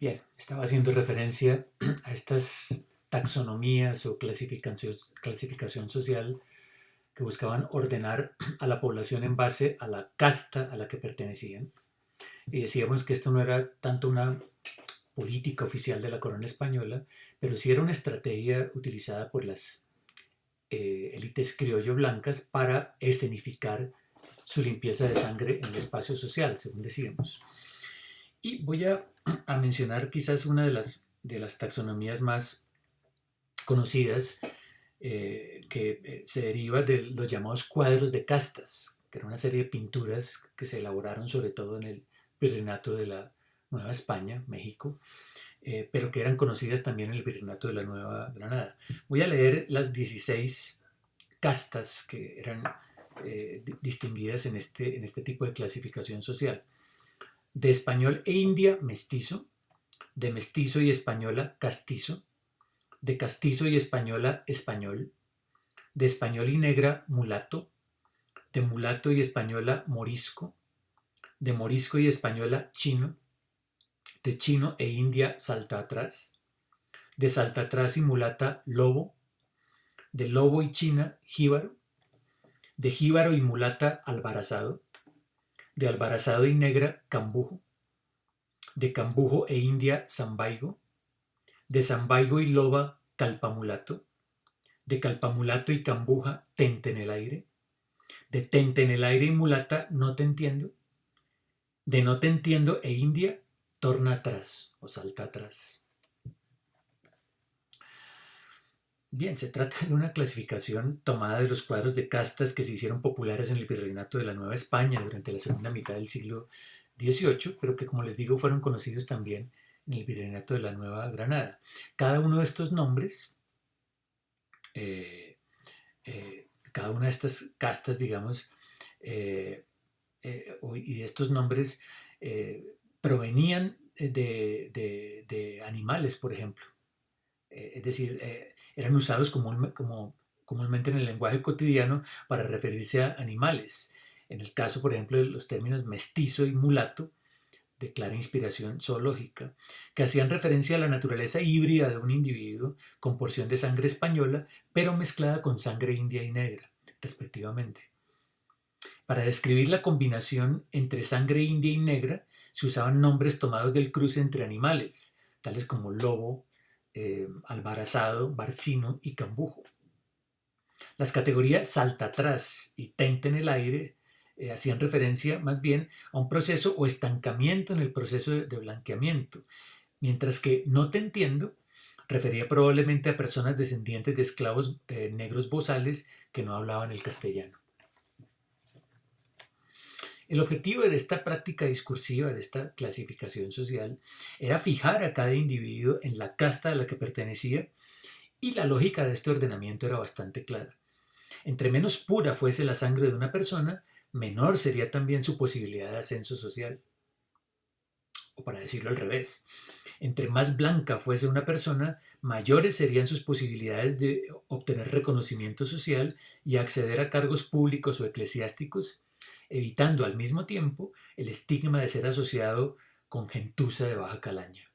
Bien, estaba haciendo referencia a estas taxonomías o clasificación social que buscaban ordenar a la población en base a la casta a la que pertenecían. Y decíamos que esto no era tanto una política oficial de la corona española, pero sí era una estrategia utilizada por las élites criollo blancas para escenificar su limpieza de sangre en el espacio social, según decíamos. Y voy a mencionar quizás una de las taxonomías más conocidas que se deriva de los llamados cuadros de castas, que era una serie de pinturas que se elaboraron sobre todo en el virreinato de la Nueva España, México, pero que eran conocidas también en el virreinato de la Nueva Granada. Voy a leer las 16 castas que eran distinguidas en este tipo de clasificación social. De español e india, mestizo; de mestizo y española, castizo; de castizo y española, español; de español y negra, mulato; de mulato y española, morisco; de morisco y española, chino; de chino e india, salta atrás; de salta atrás y mulata, lobo; de lobo y china, jíbaro; de jíbaro y mulata, albarazado; de albarazado y negra, cambujo; de cambujo e india, zambaigo; de zambaigo y loba, calpamulato; de calpamulato y cambuja, tente en el aire; de tente en el aire y mulata, no te entiendo; de no te entiendo e india, torna atrás o salta atrás. Bien, se trata de una clasificación tomada de los cuadros de castas que se hicieron populares en el virreinato de la Nueva España durante la segunda mitad del siglo XVIII, pero que, como les digo, fueron conocidos también en el virreinato de la Nueva Granada. Cada uno de estos nombres, eh, cada una de estas castas, digamos, y de estos nombres provenían de animales, por ejemplo. Es decir, eran usados comúnmente en el lenguaje cotidiano para referirse a animales. En el caso, por ejemplo, de los términos mestizo y mulato, de clara inspiración zoológica, que hacían referencia a la naturaleza híbrida de un individuo con porción de sangre española, pero mezclada con sangre india y negra, respectivamente. Para describir la combinación entre sangre india y negra, se usaban nombres tomados del cruce entre animales, tales como lobo, albarazado, barcino y cambujo. Las categorías salta atrás y tente en el aire hacían referencia más bien a un proceso o estancamiento en el proceso de blanqueamiento, mientras que no te entiendo refería probablemente a personas descendientes de esclavos negros bozales que no hablaban el castellano. El objetivo de esta práctica discursiva, de esta clasificación social, era fijar a cada individuo en la casta a la que pertenecía, y la lógica de este ordenamiento era bastante clara. Entre menos pura fuese la sangre de una persona, menor sería también su posibilidad de ascenso social. O para decirlo al revés, entre más blanca fuese una persona, mayores serían sus posibilidades de obtener reconocimiento social y acceder a cargos públicos o eclesiásticos, evitando al mismo tiempo el estigma de ser asociado con gentuza de baja calaña.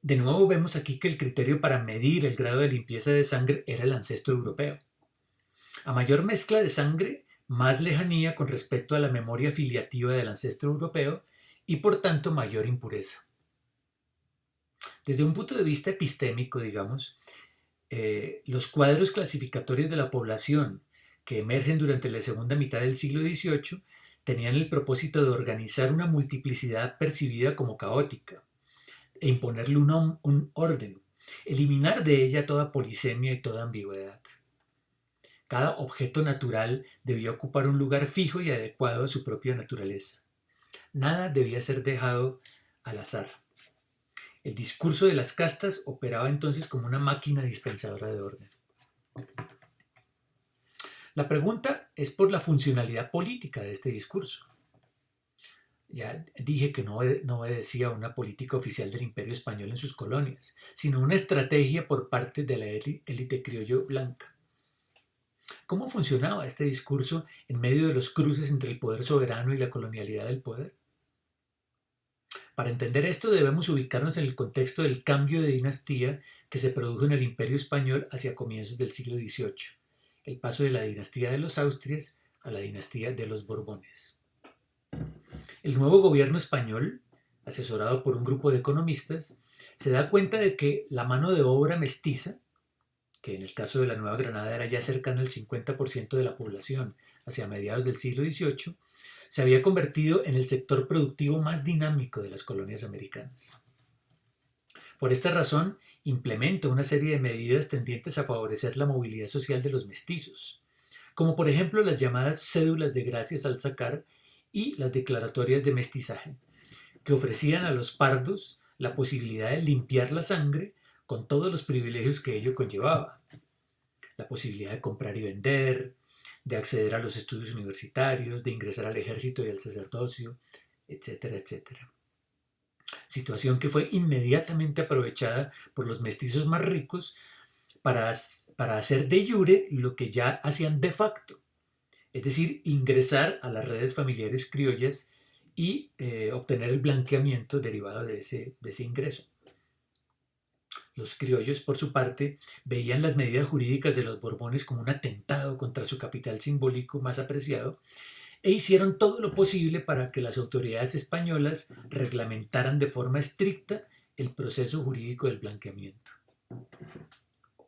De nuevo vemos aquí que el criterio para medir el grado de limpieza de sangre era el ancestro europeo. A mayor mezcla de sangre, más lejanía con respecto a la memoria filiativa del ancestro europeo y por tanto mayor impureza. Desde un punto de vista epistémico, digamos, los cuadros clasificatorios de la población que emergen durante la segunda mitad del siglo XVIII tenían el propósito de organizar una multiplicidad percibida como caótica e imponerle un orden, eliminar de ella toda polisemia y toda ambigüedad. Cada objeto natural debía ocupar un lugar fijo y adecuado a su propia naturaleza. Nada debía ser dejado al azar. El discurso de las castas operaba entonces como una máquina dispensadora de orden. La pregunta es por la funcionalidad política de este discurso. Ya dije que no obedecía a una política oficial del Imperio Español en sus colonias, sino una estrategia por parte de la élite criollo blanca. ¿Cómo funcionaba este discurso en medio de los cruces entre el poder soberano y la colonialidad del poder? Para entender esto debemos ubicarnos en el contexto del cambio de dinastía que se produjo en el Imperio Español hacia comienzos del siglo XVIII, el paso de la dinastía de los Austrias a la dinastía de los Borbones. El nuevo gobierno español, asesorado por un grupo de economistas, se da cuenta de que la mano de obra mestiza, que en el caso de la Nueva Granada era ya cercana al 50% de la población hacia mediados del siglo XVIII, se había convertido en el sector productivo más dinámico de las colonias americanas. Por esta razón, implementa una serie de medidas tendientes a favorecer la movilidad social de los mestizos, como por ejemplo las llamadas cédulas de gracias al sacar y las declaratorias de mestizaje, que ofrecían a los pardos la posibilidad de limpiar la sangre con todos los privilegios que ello conllevaba. La posibilidad de comprar y vender, de acceder a los estudios universitarios, de ingresar al ejército y al sacerdocio, etcétera, etcétera. Situación que fue inmediatamente aprovechada por los mestizos más ricos para hacer de jure lo que ya hacían de facto, es decir, ingresar a las redes familiares criollas y obtener el blanqueamiento derivado de ese ingreso. Los criollos, por su parte, veían las medidas jurídicas de los Borbones como un atentado contra su capital simbólico más apreciado e hicieron todo lo posible para que las autoridades españolas reglamentaran de forma estricta el proceso jurídico del blanqueamiento.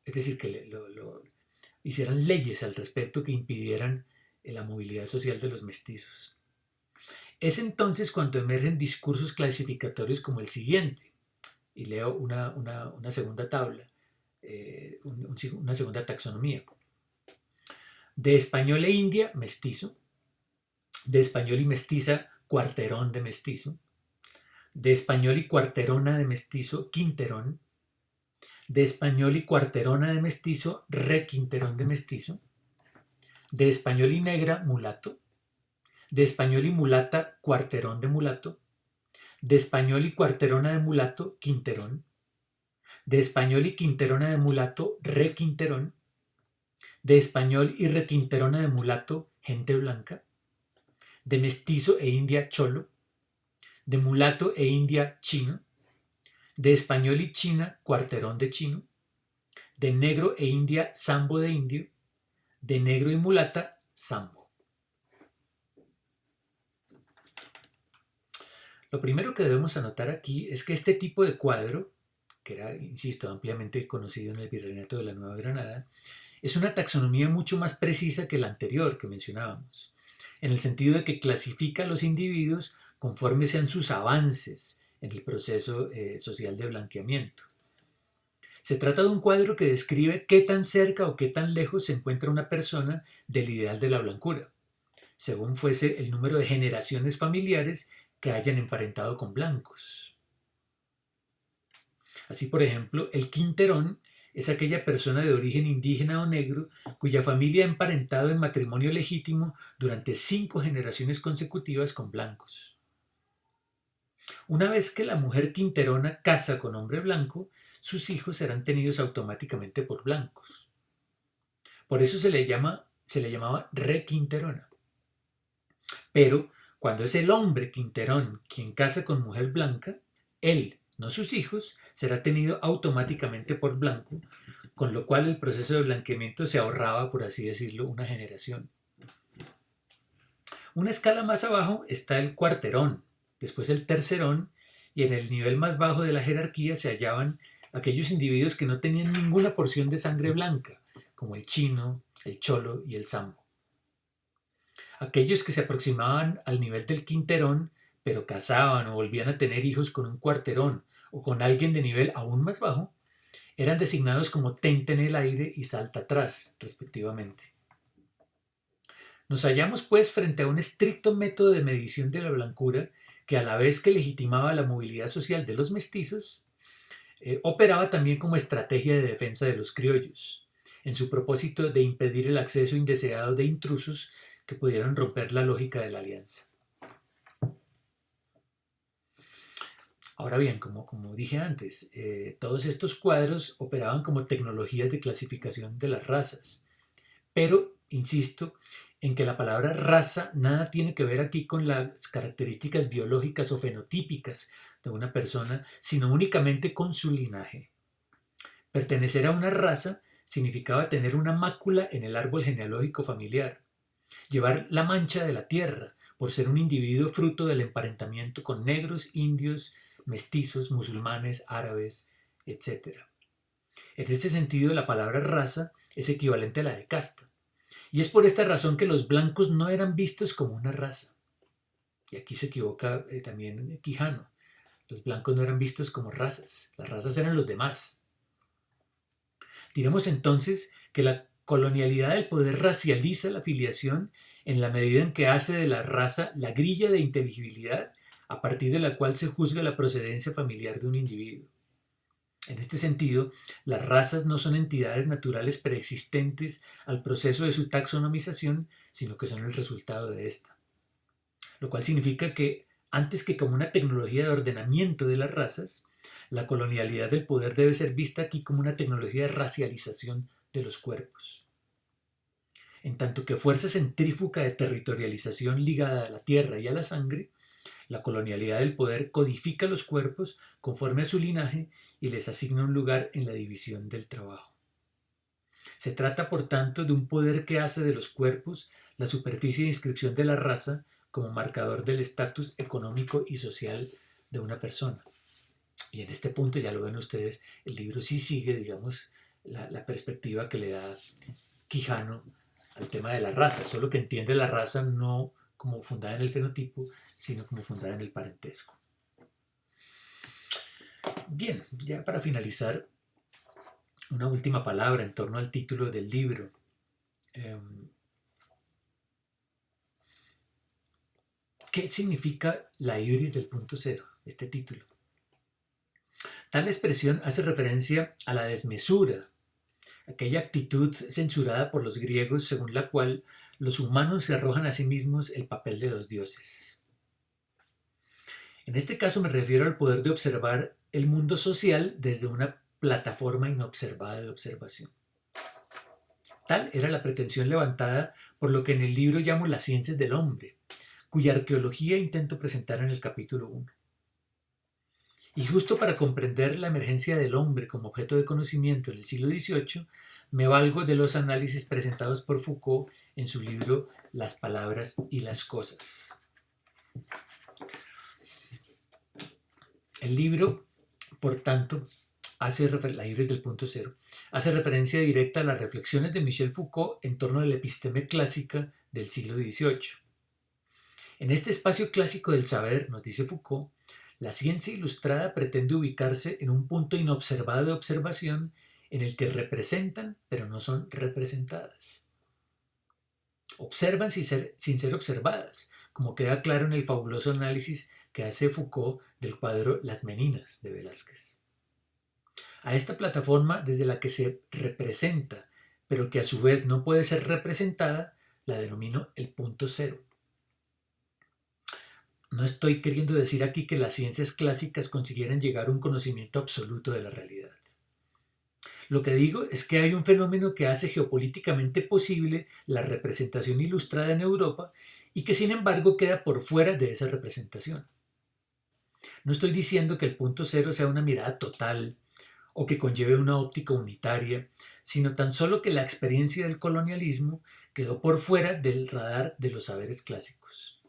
Es decir, que hicieran leyes al respecto que impidieran la movilidad social de los mestizos. Es entonces cuando emergen discursos clasificatorios como el siguiente, y leo una segunda tabla, una segunda taxonomía. De español e india, mestizo. De español y mestiza, cuarterón de mestizo. De español y cuarterona de mestizo, quinterón. De español y cuarterona de mestizo, requinterón de mestizo. De español y negra, mulato. De español y mulata, cuarterón de mulato. De español y cuarterona de mulato, quinterón. De español y quinterona de mulato, requinterón. De español y requinterona de mulato, gente blanca. De mestizo e india, cholo. De mulato e india, chino. De español y china, cuarterón de chino. De negro e india, sambo de indio. De negro y mulata, sambo. Lo primero que debemos anotar aquí es que este tipo de cuadro, que era, insisto, ampliamente conocido en el Virreinato de la Nueva Granada, es una taxonomía mucho más precisa que la anterior que mencionábamos, en el sentido de que clasifica a los individuos conforme sean sus avances en el proceso social de blanqueamiento. Se trata de un cuadro que describe qué tan cerca o qué tan lejos se encuentra una persona del ideal de la blancura, según fuese el número de generaciones familiares que hayan emparentado con blancos. Así, por ejemplo, el quinterón es aquella persona de origen indígena o negro cuya familia ha emparentado en matrimonio legítimo durante 5 generaciones consecutivas con blancos. Una vez que la mujer quinterona casa con hombre blanco, sus hijos serán tenidos automáticamente por blancos. Por eso se le llamaba requinterona. Pero cuando es el hombre quinterón quien casa con mujer blanca, él, no sus hijos, será tenido automáticamente por blanco, con lo cual el proceso de blanqueamiento se ahorraba, por así decirlo, una generación. Una escala más abajo está el cuarterón, después el tercerón, y en el nivel más bajo de la jerarquía se hallaban aquellos individuos que no tenían ninguna porción de sangre blanca, como el chino, el cholo y el sambo. Aquellos que se aproximaban al nivel del quinterón, pero casaban o volvían a tener hijos con un cuarterón o con alguien de nivel aún más bajo, eran designados como tente en el aire y salta atrás, respectivamente. Nos hallamos pues frente a un estricto método de medición de la blancura que a la vez que legitimaba la movilidad social de los mestizos, operaba también como estrategia de defensa de los criollos, en su propósito de impedir el acceso indeseado de intrusos que pudieran romper la lógica de la alianza. Ahora bien, como dije antes, todos estos cuadros operaban como tecnologías de clasificación de las razas, pero, insisto, en que la palabra raza nada tiene que ver aquí con las características biológicas o fenotípicas de una persona, sino únicamente con su linaje. Pertenecer a una raza significaba tener una mácula en el árbol genealógico familiar, llevar la mancha de la tierra por ser un individuo fruto del emparentamiento con negros, indios, mestizos, musulmanes, árabes, etc. En este sentido, la palabra raza es equivalente a la de casta. Y es por esta razón que los blancos no eran vistos como una raza. Y aquí se equivoca también Quijano. Los blancos no eran vistos como razas. Las razas eran los demás. Diremos entonces que la colonialidad del poder racializa la filiación en la medida en que hace de la raza la grilla de inteligibilidad a partir de la cual se juzga la procedencia familiar de un individuo. En este sentido, las razas no son entidades naturales preexistentes al proceso de su taxonomización, sino que son el resultado de esta. Lo cual significa que, antes que como una tecnología de ordenamiento de las razas, la colonialidad del poder debe ser vista aquí como una tecnología de racialización de los cuerpos. En tanto que fuerza centrífuga de territorialización ligada a la tierra y a la sangre, la colonialidad del poder codifica los cuerpos conforme a su linaje y les asigna un lugar en la división del trabajo. Se trata, por tanto, de un poder que hace de los cuerpos la superficie de inscripción de la raza como marcador del estatus económico y social de una persona. Y en este punto, ya lo ven ustedes, el libro sí sigue, digamos, la perspectiva que le da Quijano al tema de la raza, solo que entiende la raza no como fundada en el fenotipo, sino como fundada en el parentesco. Bien, ya para finalizar, una última palabra en torno al título del libro. ¿Qué significa la ibris del punto cero, este título? Tal expresión hace referencia a la desmesura, aquella actitud censurada por los griegos según la cual los humanos se arrojan a sí mismos el papel de los dioses. En este caso me refiero al poder de observar el mundo social desde una plataforma inobservada de observación. Tal era la pretensión levantada por lo que en el libro llamo las ciencias del hombre, cuya arqueología intento presentar en el capítulo 1. Y justo para comprender la emergencia del hombre como objeto de conocimiento en el siglo XVIII, me valgo de los análisis presentados por Foucault en su libro Las palabras y las cosas. El libro, por tanto, la ibris del punto cero, hace referencia directa a las reflexiones de Michel Foucault en torno a la episteme clásica del siglo XVIII. En este espacio clásico del saber, nos dice Foucault, la ciencia ilustrada pretende ubicarse en un punto inobservado de observación en el que representan, pero no son representadas. Observan sin ser observadas, como queda claro en el fabuloso análisis que hace Foucault del cuadro Las Meninas de Velázquez. A esta plataforma desde la que se representa, pero que a su vez no puede ser representada, la denomino el punto cero. No estoy queriendo decir aquí que las ciencias clásicas consiguieran llegar a un conocimiento absoluto de la realidad. Lo que digo es que hay un fenómeno que hace geopolíticamente posible la representación ilustrada en Europa y que sin embargo queda por fuera de esa representación. No estoy diciendo que el punto cero sea una mirada total o que conlleve una óptica unitaria, sino tan solo que la experiencia del colonialismo quedó por fuera del radar de los saberes clásicos.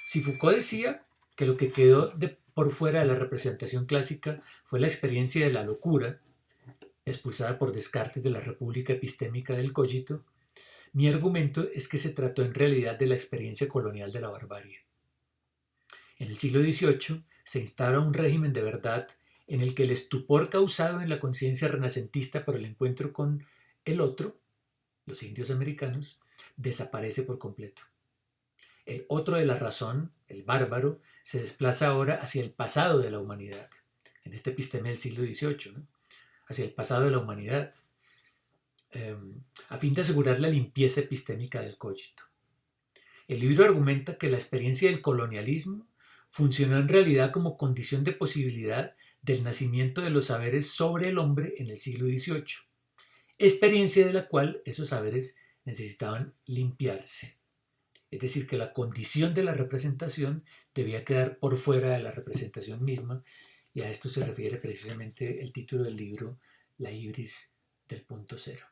Si Foucault decía que lo que quedó por fuera de la representación clásica fue la experiencia de la locura, expulsada por Descartes de la República Epistémica del Cogito, mi argumento es que se trató en realidad de la experiencia colonial de la barbarie. En el siglo XVIII se instaura un régimen de verdad en el que el estupor causado en la conciencia renacentista por el encuentro con el otro, los indios americanos, desaparece por completo. El otro de la razón, el bárbaro, se desplaza ahora hacia el pasado de la humanidad, en este episteme del siglo XVIII, ¿no? Hacia el pasado de la humanidad, a fin de asegurar la limpieza epistémica del cogito. El libro argumenta que la experiencia del colonialismo funcionó en realidad como condición de posibilidad del nacimiento de los saberes sobre el hombre en el siglo XVIII, experiencia de la cual esos saberes necesitaban limpiarse. Es decir, que la condición de la representación debía quedar por fuera de la representación misma, y a esto se refiere precisamente el título del libro, La ibris del punto cero.